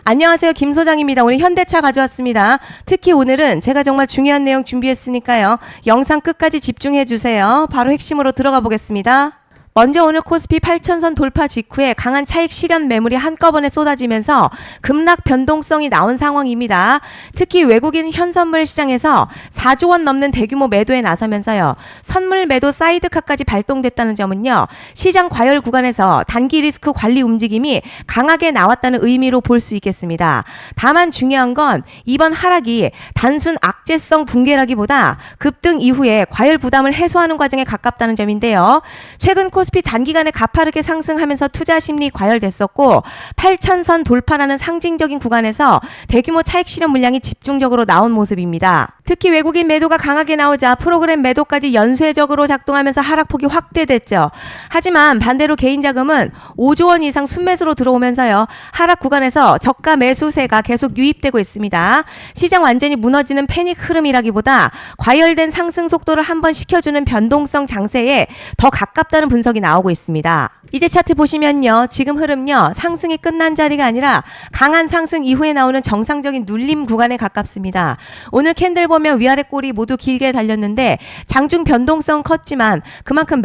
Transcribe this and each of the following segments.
안녕하세요. 김 소장입니다. 오늘 현대차 가져왔습니다. 특히 오늘은 제가 정말 중요한 내용 준비했으니까요. 영상 끝까지 집중해 주세요. 바로 핵심으로 들어가 보겠습니다. 먼저 오늘 코스피 8,000선 돌파 직후에 강한 차익 실현 매물이 한꺼번에 쏟아지면서 급락 변동성이 나온 상황입니다. 특히 외국인 현선물 시장에서 4조 원 넘는 대규모 매도에 나서면서요. 선물 매도 사이드카까지 발동됐다는 점은요. 시장 과열 구간에서 단기 리스크 관리 움직임이 강하게 나왔다는 의미로 볼 수 있겠습니다. 다만 중요한 건 이번 하락이 단순 악재성 붕괴라기보다 급등 이후에 과열 부담을 해소하는 과정에 가깝다는 점인데요. 최근 코스피 단기간에 가파르게 상승하면서 투자 심리 과열됐었고 8,000선 돌파라는 상징적인 구간에서 대규모 차익 실현 물량이 집중적으로 나온 모습입니다. 특히 외국인 매도가 강하게 나오자 프로그램 매도까지 연쇄적으로 작동하면서 하락폭이 확대됐죠. 하지만 반대로 개인 자금은 5조 원 이상 순매수로 들어오면서요. 하락 구간에서 저가 매수세가 계속 유입되고 있습니다. 시장 완전히 무너지는 패닉 흐름이라기보다 과열된 상승 속도를 한번 식혀주는 변동성 장세에 더 가깝다는 분석이 나오고 있습니다. 이제 차트 보시면요. 지금 흐름요. 상승이 끝난 자리가 아니라 강한 상승 이후에 나오는 정상적인 눌림 구간에 가깝습니다. 오늘 캔들 보면 위아래 꼬리 모두 길게 달렸는데 장중 변동성 컸지만 그만큼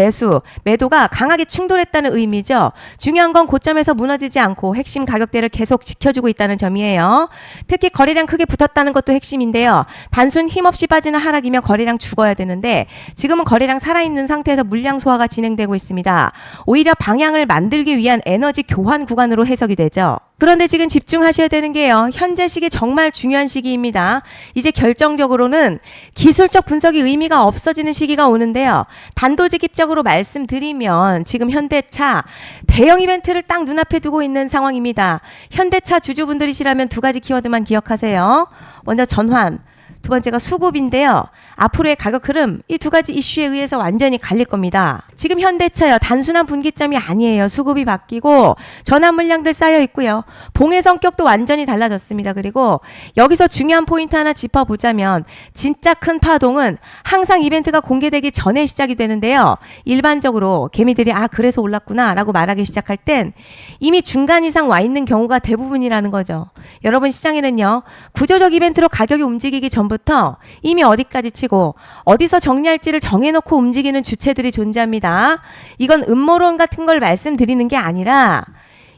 매도가 강하게 충돌했다는 의미죠. 중요한 건 고점에서 무너지지 않고 핵심 가격대를 계속 지켜주고 있다는 점이에요. 특히 거래량 크게 붙었다는 것도 핵심인데요. 단순 힘없이 빠지는 하락이면 거래량 죽어야 되는데 지금은 거래량 살아있는 상태에서 물량 소화가 진행되고 있습니다. 오히려 방향을 만들기 위한 에너지 교환 구간으로 해석이 되죠. 그런데 지금 집중하셔야 되는 게요. 현재 시기 정말 중요한 시기입니다. 이제 결정적으로는 기술적 분석이 의미가 없어지는 시기가 오는데요. 단도직입적으로 말씀드리면 지금 현대차 대형 이벤트를 딱 눈앞에 두고 있는 상황입니다. 현대차 주주분들이시라면 두 가지 키워드만 기억하세요. 먼저 전환. 두 번째가 수급인데요. 앞으로의 가격 흐름 이 두 가지 이슈에 의해서 완전히 갈릴 겁니다. 지금 현대차요. 단순한 분기점이 아니에요. 수급이 바뀌고 전환 물량들 쌓여 있고요. 봉의 성격도 완전히 달라졌습니다. 그리고 여기서 중요한 포인트 하나 짚어보자면 진짜 큰 파동은 항상 이벤트가 공개되기 전에 시작이 되는데요. 일반적으로 개미들이 그래서 올랐구나 라고 말하기 시작할 땐 이미 중간 이상 와 있는 경우가 대부분이라는 거죠. 여러분 시장에는요. 구조적 이벤트로 가격이 움직이기 전부터 이미 어디까지 치고 어디서 정리할지를 정해놓고 움직이는 주체들이 존재합니다. 이건 음모론 같은 걸 말씀드리는 게 아니라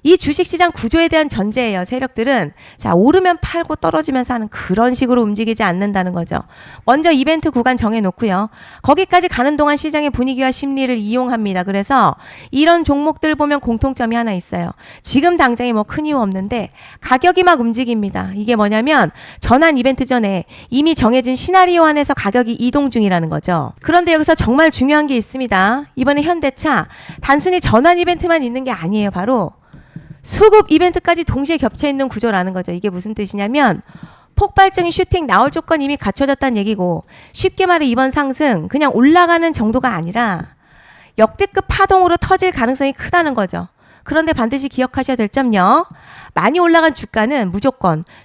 이 주식시장 구조에 대한 전제예요. 세력들은 오르면 팔고 떨어지면서 하는 그런 식으로 움직이지 않는다는 거죠. 먼저 이벤트 구간 정해놓고요. 거기까지 가는 동안 시장의 분위기와 심리를 이용합니다. 그래서 이런 종목들 보면 공통점이 하나 있어요. 지금 당장에 큰 이유 없는데 가격이 막 움직입니다. 이게 뭐냐면 전환 이벤트 전에 이미 정해진 시나리오 안에서 가격이 이동 중이라는 거죠. 그런데 여기서 정말 중요한 게 있습니다. 이번에 현대차 단순히 전환 이벤트만 있는 게 아니에요. 바로 수급 이벤트까지 동시에 겹쳐있는 구조라는 거죠. 이게 무슨 뜻이냐면 폭발적인 슈팅 나올 조건이 이미 갖춰졌다는 얘기고 쉽게 말해 이번 상승 그냥 올라가는 정도가 아니라 역대급 파동으로 터질 가능성이 크다는 거죠. 그런데 반드시 기억하셔야 될 점요. 많이 올라간 주가는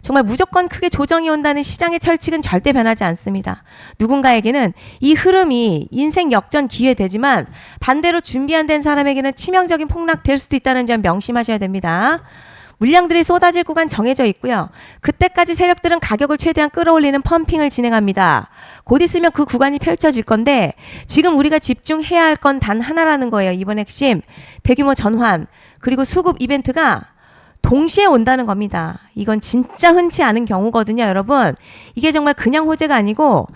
정말 무조건 크게 조정이 온다는 시장의 철칙은 절대 변하지 않습니다. 누군가에게는 이 흐름이 인생 역전 기회 되지만 반대로 준비 안 된 사람에게는 치명적인 폭락 될 수도 있다는 점 명심하셔야 됩니다. 물량들이 쏟아질 구간 정해져 있고요. 그때까지 세력들은 가격을 최대한 끌어올리는 펌핑을 진행합니다. 곧 있으면 그 구간이 펼쳐질 건데 지금 우리가 집중해야 할 건 단 하나라는 거예요. 이번 핵심 대규모 전환 그리고 수급 이벤트가 동시에 온다는 겁니다. 이건 진짜 흔치 않은 경우거든요. 여러분 이게 정말 그냥 호재가 아니고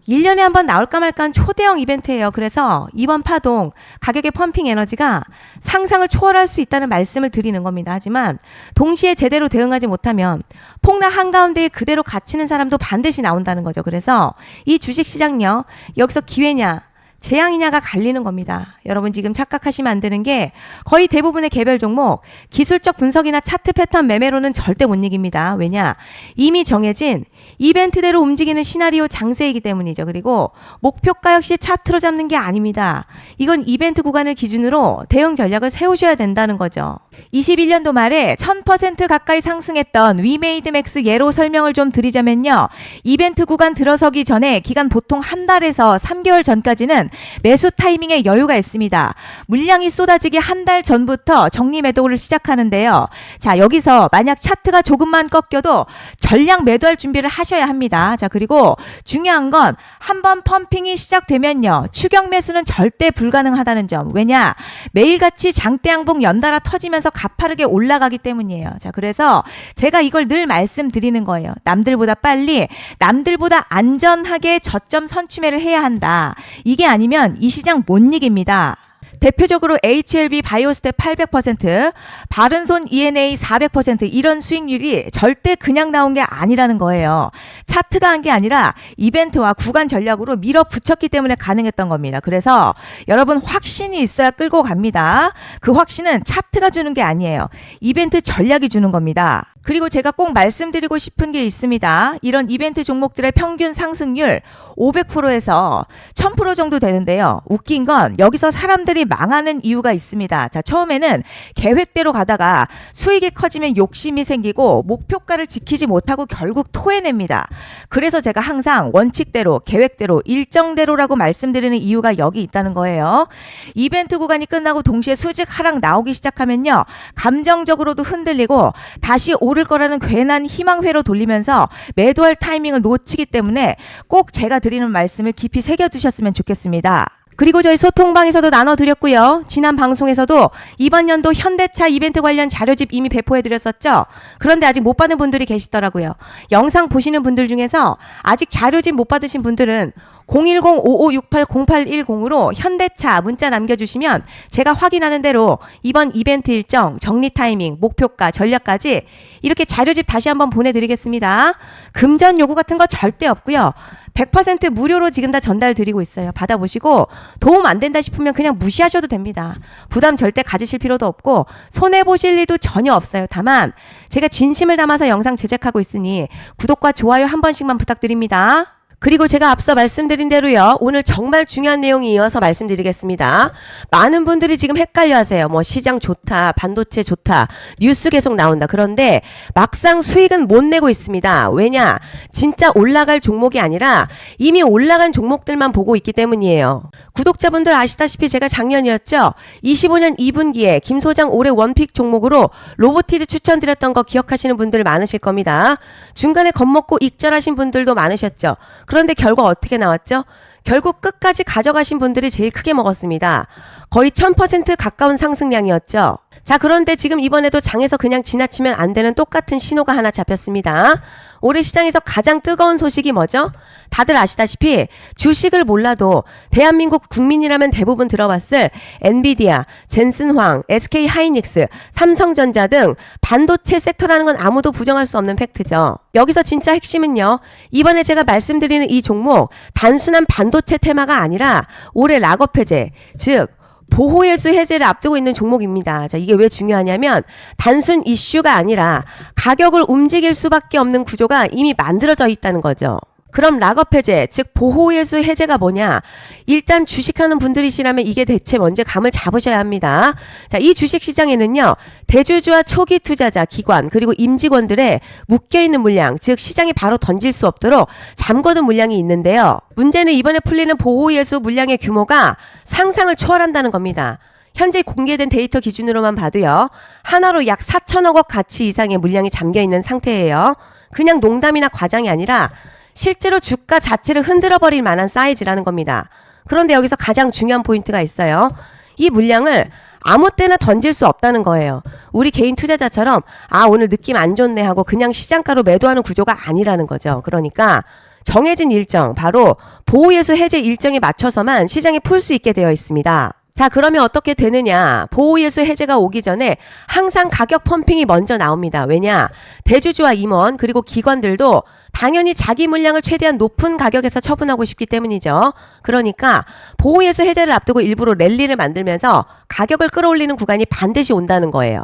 1년에 한 번 나올까 말까한 초대형 이벤트예요. 그래서 이번 파동 가격의 펌핑 에너지가 상상을 초월할 수 있다는 말씀을 드리는 겁니다. 하지만 동시에 제대로 대응하지 못하면 폭락 한가운데에 그대로 갇히는 사람도 반드시 나온다는 거죠. 그래서 이 주식시장요. 여기서 기회냐 재앙이냐가 갈리는 겁니다. 여러분 지금 착각하시면 안 되는 게 거의 대부분의 개별 종목 기술적 분석이나 차트 패턴 매매로는 절대 못 이깁니다. 왜냐? 이미 정해진 이벤트대로 움직이는 시나리오 장세이기 때문이죠. 그리고 목표가 역시 차트로 잡는 게 아닙니다. 이건 이벤트 구간을 기준으로 대응 전략을 세우셔야 된다는 거죠. 21년도 말에 1000% 가까이 상승했던 위메이드맥스 예로 설명을 좀 드리자면요. 이벤트 구간 들어서기 전에 기간 보통 한 달에서 3개월 전까지는 매수 타이밍에 여유가 있습니다. 물량이 쏟아지기 한 달 전부터 정리 매도를 시작하는데요. 자, 여기서 만약 차트가 조금만 꺾여도 전량 매도할 준비를 하셔야 합니다. 자, 그리고 중요한 건 한번 펌핑이 시작되면요. 추격 매수는 절대 불가능하다는 점. 왜냐? 매일같이 장대 양봉 연달아 터지면서 가파르게 올라가기 때문이에요. 자, 그래서 제가 이걸 늘 말씀드리는 거예요. 남들보다 빨리, 남들보다 안전하게 저점 선취매를 해야 한다. 이게 아니면 이 시장 못 이깁니다. 대표적으로 HLB 바이오스텝 800%, 바른손 ENA 400% 이런 수익률이 절대 그냥 나온 게 아니라는 거예요. 차트가 한 게 아니라 이벤트와 구간 전략으로 밀어붙였기 때문에 가능했던 겁니다. 그래서 여러분 확신이 있어야 끌고 갑니다. 그 확신은 차트가 주는 게 아니에요. 이벤트 전략이 주는 겁니다. 그리고 제가 꼭 말씀드리고 싶은 게 있습니다. 이런 이벤트 종목들의 평균 상승률 500%에서 1000% 정도 되는데요. 웃긴 건 여기서 사람들이 망하는 이유가 있습니다. 자, 처음에는 계획대로 가다가 수익이 커지면 욕심이 생기고 목표가를 지키지 못하고 결국 토해냅니다. 그래서 제가 항상 원칙대로, 계획대로, 일정대로라고 말씀드리는 이유가 여기 있다는 거예요. 이벤트 구간이 끝나고 동시에 수직 하락 나오기 시작하면요. 감정적으로도 흔들리고 다시 오를 거라는 괜한 희망회로 돌리면서 매도할 타이밍을 놓치기 때문에 꼭 제가 드리는 말씀을 깊이 새겨두셨으면 좋겠습니다. 그리고 저희 소통방에서도 나눠드렸고요. 지난 방송에서도 이번 연도 현대차 이벤트 관련 자료집 이미 배포해드렸었죠. 그런데 아직 못 받은 분들이 계시더라고요. 영상 보시는 분들 중에서 아직 자료집 못 받으신 분들은 010-5568-0810으로 현대차 문자 남겨주시면 제가 확인하는 대로 이번 이벤트 일정, 정리 타이밍, 목표가, 전략까지 이렇게 자료집 다시 한번 보내드리겠습니다. 금전 요구 같은 거 절대 없고요. 100% 무료로 지금 다 전달드리고 있어요. 받아보시고 도움 안 된다 싶으면 그냥 무시하셔도 됩니다. 부담 절대 가지실 필요도 없고 손해보실 일도 전혀 없어요. 다만 제가 진심을 담아서 영상 제작하고 있으니 구독과 좋아요 한 번씩만 부탁드립니다. 그리고 제가 앞서 말씀드린 대로요. 오늘 정말 중요한 내용이 이어서 말씀드리겠습니다. 많은 분들이 지금 헷갈려 하세요. 뭐 시장 좋다, 반도체 좋다, 뉴스 계속 나온다. 그런데 막상 수익은 못 내고 있습니다. 왜냐? 진짜 올라갈 종목이 아니라 이미 올라간 종목들만 보고 있기 때문이에요. 구독자분들 아시다시피 제가 작년이었죠. 25년 2분기에 김 소장 올해 원픽 종목으로 로보티드 추천드렸던 거 기억하시는 분들 많으실 겁니다. 중간에 겁먹고 익절하신 분들도 많으셨죠. 그런데 결과 어떻게 나왔죠? 결국 끝까지 가져가신 분들이 제일 크게 먹었습니다. 거의 1000% 가까운 상승량이었죠. 자, 그런데 지금 이번에도 장에서 그냥 지나치면 안 되는 똑같은 신호가 하나 잡혔습니다. 올해 시장에서 가장 뜨거운 소식이 뭐죠? 다들 아시다시피 주식을 몰라도 대한민국 국민이라면 대부분 들어봤을 엔비디아, 젠슨황, SK하이닉스, 삼성전자 등 반도체 섹터라는 건 아무도 부정할 수 없는 팩트죠. 여기서 진짜 핵심은요. 이번에 제가 말씀드리는 이 종목 단순한 반도체 테마가 아니라 올해 락업 해제, 즉 보호예수 해제를 앞두고 있는 종목입니다. 자, 이게 왜 중요하냐면 단순 이슈가 아니라 가격을 움직일 수밖에 없는 구조가 이미 만들어져 있다는 거죠. 그럼 락업 해제, 즉 보호예수 해제가 뭐냐? 일단 주식하는 분들이시라면 이게 대체 뭔지 감을 잡으셔야 합니다. 자, 이 주식시장에는요. 대주주와 초기 투자자, 기관, 그리고 임직원들의 묶여있는 물량, 즉 시장에 바로 던질 수 없도록 잠궈둔 물량이 있는데요. 문제는 이번에 풀리는 보호예수 물량의 규모가 상상을 초월한다는 겁니다. 현재 공개된 데이터 기준으로만 봐도요. 하나로 약 4천억 원 가치 이상의 물량이 잠겨있는 상태예요. 그냥 농담이나 과장이 아니라 실제로 주가 자체를 흔들어버릴 만한 사이즈라는 겁니다. 그런데 여기서 가장 중요한 포인트가 있어요. 이 물량을 아무 때나 던질 수 없다는 거예요. 우리 개인 투자자처럼 오늘 느낌 안 좋네 하고 그냥 시장가로 매도하는 구조가 아니라는 거죠. 그러니까 정해진 일정, 바로 보호예수 해제 일정에 맞춰서만 시장에 풀 수 있게 되어 있습니다. 자, 그러면 어떻게 되느냐? 보호예수 해제가 오기 전에 항상 가격 펌핑이 먼저 나옵니다. 왜냐? 대주주와 임원 그리고 기관들도 당연히 자기 물량을 최대한 높은 가격에서 처분하고 싶기 때문이죠. 그러니까 보호예수 해제를 앞두고 일부러 랠리를 만들면서 가격을 끌어올리는 구간이 반드시 온다는 거예요.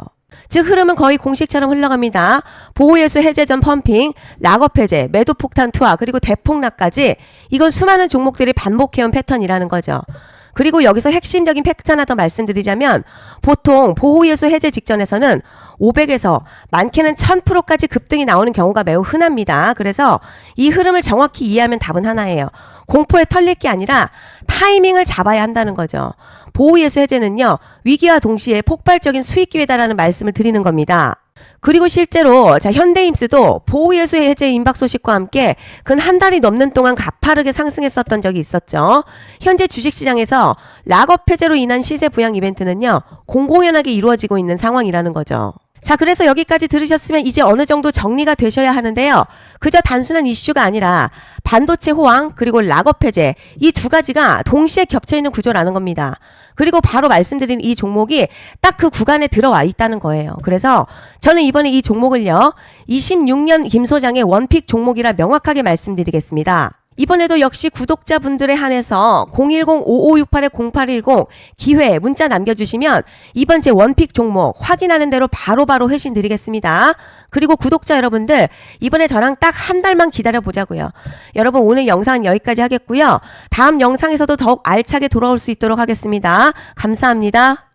즉 흐름은 거의 공식처럼 흘러갑니다. 보호예수 해제 전 펌핑, 락업 해제, 매도 폭탄 투하, 그리고 대폭락까지 이건 수많은 종목들이 반복해온 패턴이라는 거죠. 그리고 여기서 핵심적인 팩트 하나 더 말씀드리자면 보통 보호예수 해제 직전에서는 500에서 많게는 1000%까지 급등이 나오는 경우가 매우 흔합니다. 그래서 이 흐름을 정확히 이해하면 답은 하나예요. 공포에 털릴 게 아니라 타이밍을 잡아야 한다는 거죠. 보호예수 해제는요, 위기와 동시에 폭발적인 수익 기회다라는 말씀을 드리는 겁니다. 그리고 실제로 현대임스도 보호예수 해제 임박 소식과 함께 근 한 달이 넘는 동안 가파르게 상승했었던 적이 있었죠. 현재 주식시장에서 락업 해제로 인한 시세 부양 이벤트는요, 공공연하게 이루어지고 있는 상황이라는 거죠. 자, 그래서 여기까지 들으셨으면 이제 어느 정도 정리가 되셔야 하는데요. 그저 단순한 이슈가 아니라 반도체 호황 그리고 락업 해제 이 두 가지가 동시에 겹쳐있는 구조라는 겁니다. 그리고 바로 말씀드린 이 종목이 딱 그 구간에 들어와 있다는 거예요. 그래서 저는 이번에 이 종목을요, 26년 김 소장의 원픽 종목이라 명확하게 말씀드리겠습니다. 이번에도 역시 구독자분들에 한해서 010-5568-0810 기회 문자 남겨주시면 이번 제 원픽 종목 확인하는 대로 바로바로 회신 드리겠습니다. 그리고 구독자 여러분들 이번에 저랑 딱 한 달만 기다려 보자고요. 여러분 오늘 영상은 여기까지 하겠고요. 다음 영상에서도 더욱 알차게 돌아올 수 있도록 하겠습니다. 감사합니다.